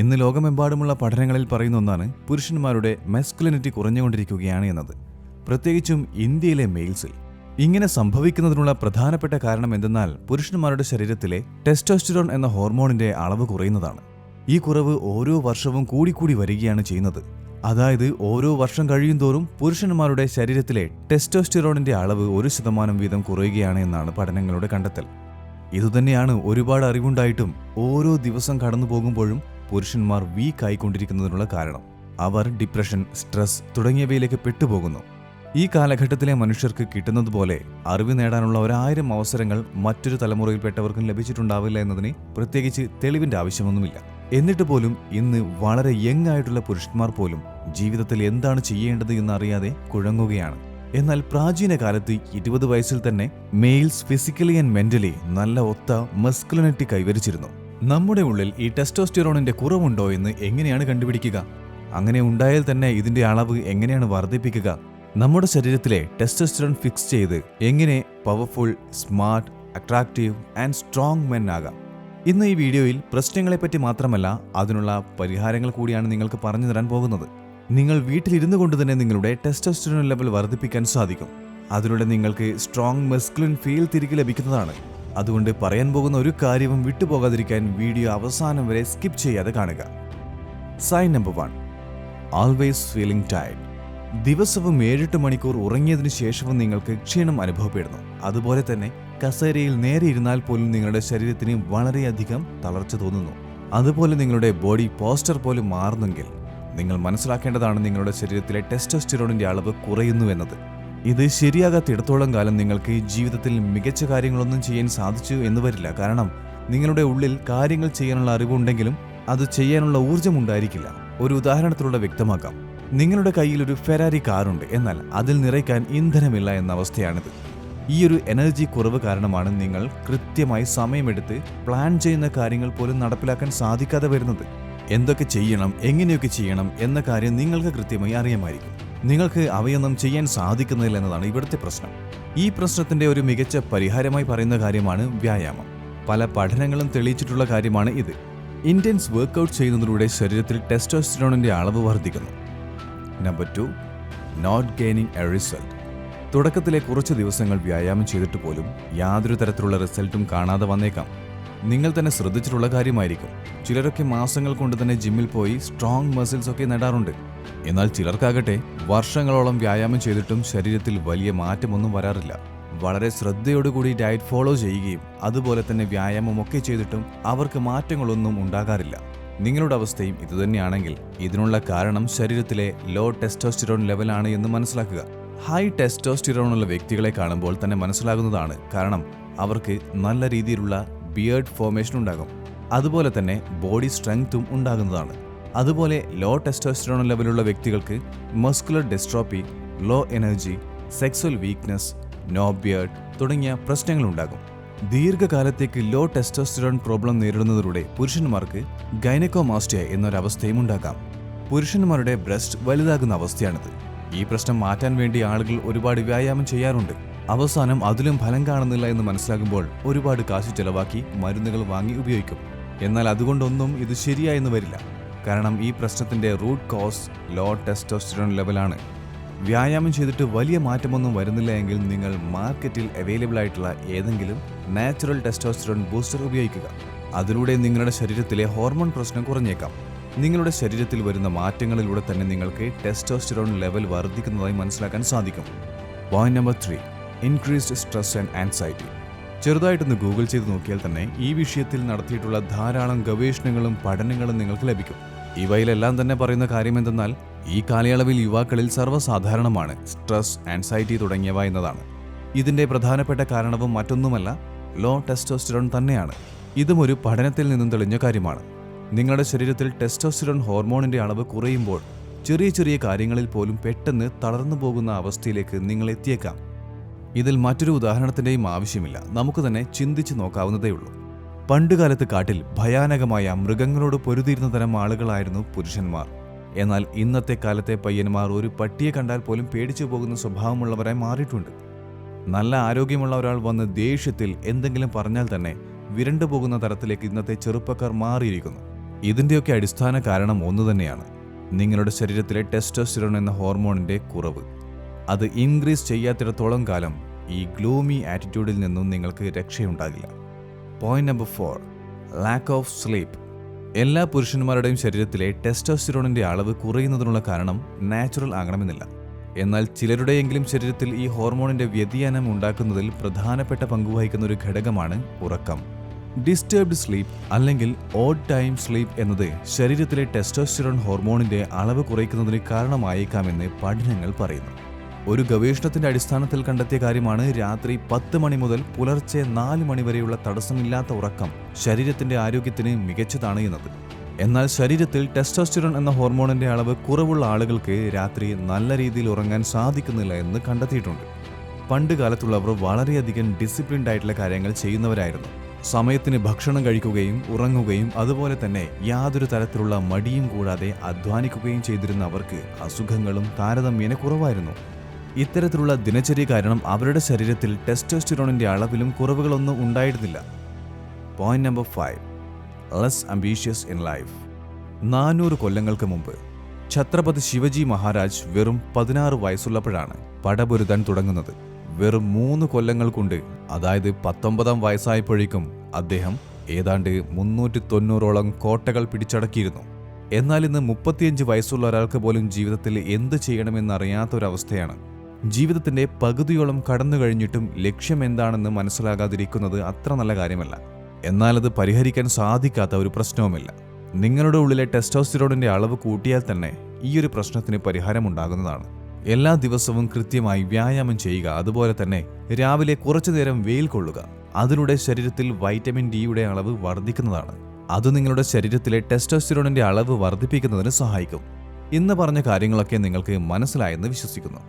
ഇന്ന് ലോകമെമ്പാടുമുള്ള പഠനങ്ങളിൽ പറയുന്ന ഒന്നാണ് പുരുഷന്മാരുടെ മസ്കുലിനിറ്റി കുറഞ്ഞുകൊണ്ടിരിക്കുകയാണ് എന്നത്, പ്രത്യേകിച്ചും ഇന്ത്യയിലെ മെയിൽസിൽ. ഇങ്ങനെ സംഭവിക്കുന്നതിനുള്ള പ്രധാനപ്പെട്ട കാരണം എന്തെന്നാൽ പുരുഷന്മാരുടെ ശരീരത്തിലെ ടെസ്റ്റോസ്റ്റെറോൺ എന്ന ഹോർമോണിന്റെ അളവ് കുറയുന്നതാണ്. ഈ കുറവ് ഓരോ വർഷവും കൂടിക്കൂടി വരികയാണ് ചെയ്യുന്നത്. അതായത് ഓരോ വർഷം കഴിയുന്തോറും പുരുഷന്മാരുടെ ശരീരത്തിലെ ടെസ്റ്റോസ്റ്റെറോണിന്റെ അളവ് 1% വീതം കുറയുകയാണ് എന്നാണ് പഠനങ്ങളുടെ കണ്ടെത്തൽ. ഇതുതന്നെയാണ് ഒരുപാട് അറിവുണ്ടായിട്ടും ഓരോ ദിവസം കടന്നു പോകുമ്പോഴും പുരുഷന്മാർ വീക്കായിക്കൊണ്ടിരിക്കുന്നതിനുള്ള കാരണം. അവർ ഡിപ്രഷൻ, സ്ട്രെസ് തുടങ്ങിയവയിലേക്ക് പെട്ടുപോകുന്നു. ഈ കാലഘട്ടത്തിലെ മനുഷ്യർക്ക് കിട്ടുന്നതുപോലെ അറിവ് നേടാനുള്ള 1000 അവസരങ്ങൾ മറ്റൊരു തലമുറയിൽപ്പെട്ടവർക്കും ലഭിച്ചിട്ടുണ്ടാവില്ല എന്നതിന് പ്രത്യേകിച്ച് തെളിവിന്റെ ആവശ്യമൊന്നുമില്ല. എന്നിട്ട് പോലും ഇന്ന് വളരെ യങ് ആയിട്ടുള്ള പുരുഷന്മാർ പോലും ജീവിതത്തിൽ എന്താണ് ചെയ്യേണ്ടത് എന്നറിയാതെ കുഴങ്ങുകയാണ്. എന്നാൽ പ്രാചീന കാലത്ത് 20 വയസ്സിൽ തന്നെ മെയിൽസ് ഫിസിക്കലി ആൻഡ് മെന്റലി നല്ല ഒത്ത മസ്കുലിനിറ്റി കൈവരിച്ചിരുന്നു. നമ്മുടെ ഉള്ളിൽ ഈ ടെസ്റ്റോസ്റ്റെറോണിന്റെ കുറവുണ്ടോ എന്ന് എങ്ങനെയാണ് കണ്ടുപിടിക്കുക? അങ്ങനെ ഉണ്ടായാൽ തന്നെ ഇതിന്റെ അളവ് എങ്ങനെയാണ് വർദ്ധിപ്പിക്കുക? നമ്മുടെ ശരീരത്തിലെ ടെസ്റ്റോസ്റ്റെറോൺ ഫിക്സ് ചെയ്ത് എങ്ങനെ powerful, smart, attractive and strong men ആകാം? ഇന്ന് ഈ വീഡിയോയിൽ പ്രശ്നങ്ങളെപ്പറ്റി മാത്രമല്ല, അതിനുള്ള പരിഹാരങ്ങൾ കൂടിയാണ് നിങ്ങൾക്ക് പറഞ്ഞു തരാൻ പോകുന്നത്. നിങ്ങൾ വീട്ടിലിരുന്നു കൊണ്ട് തന്നെ നിങ്ങളുടെ ടെസ്റ്റോസ്റ്റെറോൺ ലെവൽ വർദ്ധിപ്പിക്കാൻ സാധിക്കും. അതിലൂടെ നിങ്ങൾക്ക് സ്ട്രോങ് മസ്കുലിൻ ഫീൽ തിരികെ ലഭിക്കുന്നതാണ്. അതുകൊണ്ട് പറയാൻ പോകുന്ന ഒരു കാര്യവും വിട്ടുപോകാതിരിക്കാൻ വീഡിയോ അവസാനം വരെ സ്കിപ്പ് ചെയ്യാതെ കാണുക. Sign number 1, always feeling tired. ദിവസവും 7-8 മണിക്കൂർ ഉറങ്ങിയതിനു ശേഷവും നിങ്ങൾക്ക് ക്ഷീണം അനുഭവപ്പെടുന്നു. അതുപോലെ തന്നെ കസേരയിൽ നേരെ ഇരുന്നാൽ പോലും നിങ്ങളുടെ ശരീരത്തിന് വളരെയധികം തളർച്ച തോന്നുന്നു. അതുപോലെ നിങ്ങളുടെ ബോഡി പോസ്റ്റർ പോലും മാറുന്നെങ്കിൽ നിങ്ങൾ മനസ്സിലാക്കേണ്ടതാണ് നിങ്ങളുടെ ശരീരത്തിലെ ടെസ്റ്റോസ്റ്റെറോണിന്റെ അളവ് കുറയുന്നുവെന്നത്. ഇത് ശരിയാകാത്തിടത്തോളം കാലം നിങ്ങൾക്ക് ജീവിതത്തിൽ മികച്ച കാര്യങ്ങളൊന്നും ചെയ്യാൻ സാധിച്ചു എന്ന് വരില്ല. കാരണം നിങ്ങളുടെ ഉള്ളിൽ കാര്യങ്ങൾ ചെയ്യാനുള്ള അറിവുണ്ടെങ്കിലും അത് ചെയ്യാനുള്ള ഊർജ്ജം ഉണ്ടായിരിക്കില്ല. ഒരു ഉദാഹരണത്തിലൂടെ വ്യക്തമാക്കാം. നിങ്ങളുടെ കയ്യിൽ ഒരു ഫെരാരി കാറുണ്ട്, എന്നാൽ അതിൽ നിറയ്ക്കാൻ ഇന്ധനമില്ല എന്ന അവസ്ഥയാണിത്. ഈ ഒരു എനർജി കുറവ് കാരണമാണ് നിങ്ങൾ കൃത്യമായി സമയമെടുത്ത് പ്ലാൻ ചെയ്യുന്ന കാര്യങ്ങൾ പോലും നടപ്പിലാക്കാൻ സാധിക്കാതെ വരുന്നത്. എന്തൊക്കെ ചെയ്യണം, എങ്ങനെയൊക്കെ ചെയ്യണം എന്ന കാര്യം നിങ്ങൾക്ക് കൃത്യമായി അറിയാമായിരിക്കും. നിങ്ങൾക്ക് അവയൊന്നും ചെയ്യാൻ സാധിക്കുന്നില്ല എന്നതാണ് ഇവിടുത്തെ പ്രശ്നം. ഈ പ്രശ്നത്തിന്റെ ഒരു മികച്ച പരിഹാരമായി പറയുന്ന കാര്യമാണ് വ്യായാമം. പല പഠനങ്ങളും തെളിയിച്ചിട്ടുള്ള കാര്യമാണ് ഇത്. ഇന്റൻസ് വർക്കൗട്ട് ചെയ്യുന്നതിലൂടെ ശരീരത്തിൽ ടെസ്റ്റോസ്റ്റെറോണിന്റെ അളവ് വർദ്ധിക്കുന്നു. Number 2, not gaining a result. തുടക്കത്തിലെ കുറച്ച് ദിവസങ്ങൾ വ്യായാമം ചെയ്തിട്ട് പോലും യാതൊരു തരത്തിലുള്ള റിസൾട്ടും കാണാതെ വന്നേക്കാം. നിങ്ങൾ തന്നെ ശ്രദ്ധിച്ചിട്ടുള്ള കാര്യമായിരിക്കും. ചിലരൊക്കെ മാസങ്ങൾ കൊണ്ട് തന്നെ ജിമ്മിൽ പോയി സ്ട്രോങ് മസിൽസ് ഒക്കെ നേടാറുണ്ട്. എന്നാൽ ചിലർക്കാകട്ടെ വർഷങ്ങളോളം വ്യായാമം ചെയ്തിട്ടും ശരീരത്തിൽ വലിയ മാറ്റമൊന്നും വരാറില്ല. വളരെ ശ്രദ്ധയോടുകൂടി ഡയറ്റ് ഫോളോ ചെയ്യുകയും അതുപോലെ തന്നെ വ്യായാമമൊക്കെ ചെയ്തിട്ടും അവർക്ക് മാറ്റങ്ങളൊന്നും ഉണ്ടാകാറില്ല. നിങ്ങളുടെ അവസ്ഥയും ഇതുതന്നെയാണെങ്കിൽ ഇതിനുള്ള കാരണം ശരീരത്തിലെ ലോ ടെസ്റ്റോസ്റ്റെറോൺ ലെവലാണ് എന്ന് മനസ്സിലാക്കുക. ഹൈ ടെസ്റ്റോസ്റ്റെറോൺ ഉള്ള വ്യക്തികളെ കാണുമ്പോൾ തന്നെ മനസ്സിലാകുന്നതാണ്. കാരണം അവർക്ക് നല്ല രീതിയിലുള്ള ബിയർഡ് ഫോർമേഷൻ ഉണ്ടാകും. അതുപോലെ തന്നെ ബോഡി സ്ട്രെങ്ത്തും ഉണ്ടാകുന്നതാണ്. അതുപോലെ ലോ ടെസ്റ്റോസ്റ്റെറോൺ ലെവലുള്ള വ്യക്തികൾക്ക് muscular dystrophy, low energy, sexual weakness, no beard തുടങ്ങിയ പ്രശ്നങ്ങളുണ്ടാകും. ദീർഘകാലത്തേക്ക് ലോ ടെസ്റ്റോസ്റ്റെറോൺ പ്രോബ്ലം നേരിടുന്നതിലൂടെ പുരുഷന്മാർക്ക് ഗൈനക്കോമാസ്റ്റിയ എന്നൊരവസ്ഥയും ഉണ്ടാകാം. പുരുഷന്മാരുടെ ബ്രസ്റ്റ് വലുതാകുന്ന അവസ്ഥയാണിത്. ഈ പ്രശ്നം മാറ്റാൻ വേണ്ടി ആളുകൾ ഒരുപാട് വ്യായാമം ചെയ്യാറുണ്ട്. അവസാനം അതിലും ഫലം കാണുന്നില്ല എന്ന് മനസ്സിലാകുമ്പോൾ ഒരുപാട് കാശ് ചെലവാക്കി മരുന്നുകൾ വാങ്ങി ഉപയോഗിക്കും. എന്നാൽ അതുകൊണ്ടൊന്നും ഇത് ശരിയായെന്ന് വരില്ല. കാരണം ഈ പ്രശ്നത്തിന്റെ റൂട്ട് കോസ് ലോ ടെസ്റ്റോസ്റ്റെറോൺ ലെവലാണ്. വ്യായാമം ചെയ്തിട്ട് വലിയ മാറ്റമൊന്നും വരുന്നില്ല എങ്കിൽ നിങ്ങൾ മാർക്കറ്റിൽ അവൈലബിൾ ആയിട്ടുള്ള ഏതെങ്കിലും നാച്ചുറൽ ടെസ്റ്റോസ്റ്റെറോൺ ബൂസ്റ്റർ ഉപയോഗിക്കുക. അതിലൂടെ നിങ്ങളുടെ ശരീരത്തിലെ ഹോർമോൺ പ്രശ്നം കുറഞ്ഞേക്കാം. നിങ്ങളുടെ ശരീരത്തിൽ വരുന്ന മാറ്റങ്ങളിലൂടെ തന്നെ നിങ്ങൾക്ക് ടെസ്റ്റോസ്റ്റെറോൺ ലെവൽ വർദ്ധിക്കുന്നതായി മനസ്സിലാക്കാൻ സാധിക്കും. Point number 3, increased stress and anxiety. ചെറുതായിട്ടൊന്ന് ഗൂഗിൾ ചെയ്ത് നോക്കിയാൽ തന്നെ ഈ വിഷയത്തിൽ നടത്തിയിട്ടുള്ള ധാരാളം ഗവേഷണങ്ങളും പഠനങ്ങളും നിങ്ങൾക്ക് ലഭിക്കും. ഇവയിലെല്ലാം തന്നെ പറയുന്ന കാര്യം എന്തെന്നാൽ ഈ കാലയളവിൽ യുവാക്കളിൽ സർവ്വസാധാരണമാണ് സ്ട്രെസ്, ആൻസൈറ്റി തുടങ്ങിയവ എന്നതാണ്. ഇതിന്റെ പ്രധാനപ്പെട്ട കാരണവും മറ്റൊന്നുമല്ല, ലോ ടെസ്റ്റോസ്റ്റെറോൺ തന്നെയാണ്. ഇതും ഒരു പഠനത്തിൽ നിന്നും തെളിഞ്ഞ കാര്യമാണ്. നിങ്ങളുടെ ശരീരത്തിൽ ടെസ്റ്റോസ്റ്റെറോൺ ഹോർമോണിന്റെ അളവ് കുറയുമ്പോൾ ചെറിയ ചെറിയ കാര്യങ്ങളിൽ പോലും പെട്ടെന്ന് തളർന്നു പോകുന്ന അവസ്ഥയിലേക്ക് നിങ്ങൾ എത്തിയേക്കാം. ഇതിൽ മറ്റൊരു ഉദാഹരണത്തിന്റെയും ആവശ്യമില്ല. നമുക്ക് തന്നെ ചിന്തിച്ചു നോക്കാവുന്നതേയുള്ളൂ. പണ്ടുകാലത്ത് കാട്ടിൽ ഭയാനകമായ മൃഗങ്ങളോട് പൊരുതിയിരുന്ന തരം ആളുകളായിരുന്നു പുരുഷന്മാർ. എന്നാൽ ഇന്നത്തെ കാലത്തെ പയ്യന്മാർ ഒരു പട്ടിയെ കണ്ടാൽ പോലും പേടിച്ചു പോകുന്ന സ്വഭാവമുള്ളവരായി മാറിയിട്ടുണ്ട്. നല്ല ആരോഗ്യമുള്ള ഒരാൾ വന്ന് ദേഷ്യത്തിൽ എന്തെങ്കിലും പറഞ്ഞാൽ തന്നെ വിരണ്ടു പോകുന്ന തരത്തിലേക്ക് ഇന്നത്തെ ചെറുപ്പക്കാർ മാറിയിരിക്കുന്നു. ഇതിൻ്റെയൊക്കെ അടിസ്ഥാന കാരണം ഒന്നുതന്നെയാണ്: നിങ്ങളുടെ ശരീരത്തിലെ ടെസ്റ്റോസ്റ്റിറോൺ എന്ന ഹോർമോണിൻ്റെ കുറവ്. അത് ഇൻക്രീസ് ചെയ്യാത്തിടത്തോളം കാലം ഈ ഗ്ലൂമി ആറ്റിറ്റ്യൂഡിൽ നിന്നും നിങ്ങൾക്ക് രക്ഷയുണ്ടാകില്ല. Point number 4, lack of sleep. എല്ലാ പുരുഷന്മാരുടെയും ശരീരത്തിലെ ടെസ്റ്റോസ്റ്റിറോണിൻ്റെ അളവ് കുറയുന്നതിനുള്ള കാരണം നാച്ചുറൽ ആകണമെന്നില്ല. എന്നാൽ ചിലരുടെയെങ്കിലും ശരീരത്തിൽ ഈ ഹോർമോണിൻ്റെ വ്യതിയാനം ഉണ്ടാക്കുന്നതിൽ പ്രധാനപ്പെട്ട പങ്കുവഹിക്കുന്ന ഒരു ഘടകമാണ് ഉറക്കം. ഡിസ്റ്റർബ്ഡ് സ്ലീപ്പ് അല്ലെങ്കിൽ ഓഡ് ടൈം സ്ലീപ്പ് എന്നത് ശരീരത്തിലെ ടെസ്റ്റോസ്റ്റിറോൺ ഹോർമോണിൻ്റെ അളവ് കുറയ്ക്കുന്നതിന് കാരണമായേക്കാമെന്ന് പഠനങ്ങൾ പറയുന്നു. ഒരു ഗവേഷണത്തിന്റെ അടിസ്ഥാനത്തിൽ കണ്ടെത്തിയ കാര്യമാണ് രാത്രി 10 മണി മുതൽ പുലർച്ചെ 4 മണി വരെയുള്ള തടസ്സമില്ലാത്ത ഉറക്കം ശരീരത്തിന്റെ ആരോഗ്യത്തിന് മികച്ചതാണ് എന്നത്. എന്നാൽ ശരീരത്തിൽ ടെസ്റ്റോസ്റ്റിറോൺ എന്ന ഹോർമോണിന്റെ അളവ് കുറവുള്ള ആളുകൾക്ക് രാത്രി നല്ല രീതിയിൽ ഉറങ്ങാൻ സാധിക്കുന്നില്ല എന്ന് കണ്ടെത്തിയിട്ടുണ്ട്. പണ്ട് കാലത്തുള്ളവർ വളരെയധികം ഡിസിപ്ലിൻഡ് ആയിട്ടുള്ള കാര്യങ്ങൾ ചെയ്യുന്നവരായിരുന്നു. സമയത്തിന് ഭക്ഷണം കഴിക്കുകയും ഉറങ്ങുകയും അതുപോലെ തന്നെ യാതൊരു തരത്തിലുള്ള മടിയും കൂടാതെ അധ്വാനിക്കുകയും ചെയ്തിരുന്ന അവർക്ക് അസുഖങ്ങളും താരതമ്യേന കുറവായിരുന്നു. ഇത്തരത്തിലുള്ള ദിനചര്യ കാരണം അവരുടെ ശരീരത്തിൽ ടെസ്റ്റോസ്റ്റിറോണിന്റെ അളവിലും കുറവുകളൊന്നും ഉണ്ടായിരുന്നില്ല. Point number 5, less ambitious in life. 400 കൊല്ലങ്ങൾക്ക് മുമ്പ് ഛത്രപതി ശിവജി മഹാരാജ് വെറും 16 വയസ്സുള്ളപ്പോഴാണ് പടപൊരുതാൻ തുടങ്ങുന്നത്. വെറും 3 കൊല്ലങ്ങൾ കൊണ്ട്, അതായത് 19-ാം വയസ്സായപ്പോഴേക്കും അദ്ദേഹം ഏതാണ്ട് 390ഓളം കോട്ടകൾ പിടിച്ചടക്കിയിരുന്നു. എന്നാൽ ഇന്ന് 35 വയസ്സുള്ള ഒരാൾക്ക് പോലും ജീവിതത്തിൽ എന്ത് ചെയ്യണമെന്നറിയാത്ത ഒരവസ്ഥയാണ്. ജീവിതത്തിന്റെ പകുതിയോളം കടന്നു കഴിഞ്ഞിട്ടും ലക്ഷ്യം എന്താണെന്ന് മനസ്സിലാകാതിരിക്കുന്നത് അത്ര നല്ല കാര്യമല്ല. എന്നാൽ അത് പരിഹരിക്കാൻ സാധിക്കാത്ത ഒരു പ്രശ്നവുമില്ല. നിങ്ങളുടെ ഉള്ളിലെ ടെസ്റ്റോസ്റ്റിറോണിന്റെ അളവ് കൂട്ടിയാൽ തന്നെ ഈ ഒരു പ്രശ്നത്തിന് പരിഹാരമുണ്ടാകുന്നതാണ്. എല്ലാ ദിവസവും കൃത്യമായി വ്യായാമം ചെയ്യുക, അതുപോലെ തന്നെ രാവിലെ കുറച്ചു നേരം വെയിൽ കൊള്ളുക. അതിലൂടെ ശരീരത്തിൽ വൈറ്റമിൻ ഡിയുടെ അളവ് വർദ്ധിക്കുന്നതാണ്. അത് നിങ്ങളുടെ ശരീരത്തിലെ ടെസ്റ്റോസ്റ്റിറോണിന്റെ അളവ് വർദ്ധിപ്പിക്കുന്നതിന് സഹായിക്കും. ഇന്ന് പറഞ്ഞ കാര്യങ്ങളൊക്കെ നിങ്ങൾക്ക് മനസ്സിലായെന്ന് വിശ്വസിക്കുന്നു.